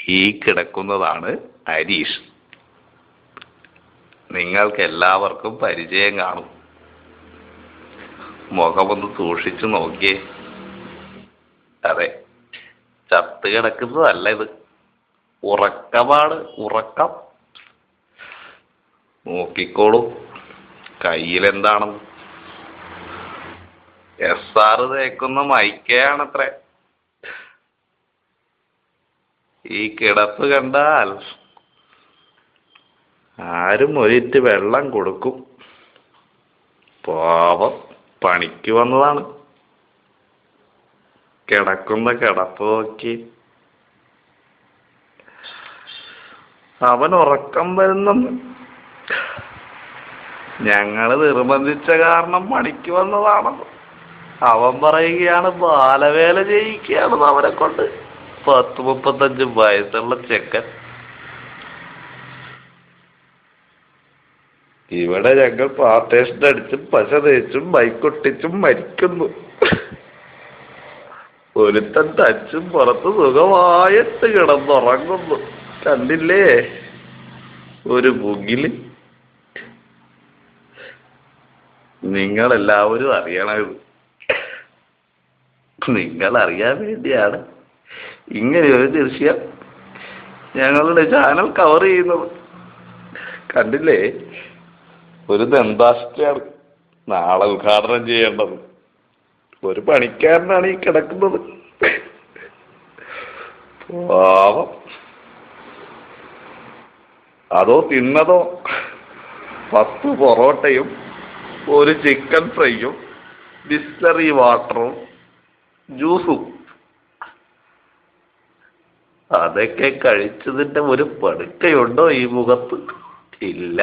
ഈ കിടക്കുന്നതാണ് ഹരീഷ്. നിങ്ങൾക്ക് എല്ലാവർക്കും പരിചയം കാണും. മുഖമൊന്ന് സൂക്ഷിച്ചു നോക്കിയേ. അതെ, ചത്ത് കിടക്കുന്നതല്ല ഇത്, ഉറക്കമാണ്, ഉറക്കം. നോക്കിക്കോളൂ കയ്യിലെന്താണെന്ന്. SR തേക്കുന്ന മൈക്കയാണത്രേ. ഈ കിടപ്പ് കണ്ടാൽ ആരും ഒരിറ്റ് വെള്ളം കൊടുക്കും. പാവം പണിക്ക് വന്നതാണ്. കിടക്കുന്ന കിടപ്പ് നോക്കി. അവൻ ഉറക്കം വരുന്നെന്ന് ഞങ്ങള് നിർബന്ധിച്ച കാരണം പണിക്ക് വന്നതാണെന്ന് അവൻ പറയുകയാണ്. ബാലവേല ചെയ്യിക്കുകയാണെന്ന് അവനെ കൊണ്ട്. 30-35 വയസ്സുള്ള ചെക്കൻ. ഇവിടെ ഞങ്ങൾ പാർട്ടേഷൻ അടിച്ചും പശ തേച്ചും ബൈക്കൊട്ടിച്ചും മരിക്കുന്നു. ഒരുത്തൻ തച്ചും പുറത്ത് സുഖമായിട്ട് കിടന്നുറങ്ങുന്നു. കണ്ടില്ലേ ഒരു മുകില്? നിങ്ങളെല്ലാവരും അറിയണത്. നിങ്ങൾ അറിയാൻ വേണ്ടിയാണ് ഇങ്ങനെയൊരു ദൃശ്യം ഞങ്ങളുടെ ചാനൽ കവർ ചെയ്യുന്നത്. കണ്ടില്ലേ, ഒരു ദന്താശുപത്രിയാണ് നാളെ ഉദ്ഘാടനം ചെയ്യേണ്ടത്. ഒരു പണിക്കാരനാണ് ഈ കിടക്കുന്നത്. പാവം. അതോ തിന്നതോ 10 പൊറോട്ടയും ഒരു ചിക്കൻ ഫ്രൈയും ബിസ്ലറി വാട്ടറും ജ്യൂസും. അതൊക്കെ കഴിച്ചതിന്റെ ഒരു പടുക്കയുണ്ടോ ഈ മുഖത്ത്? ഇല്ല.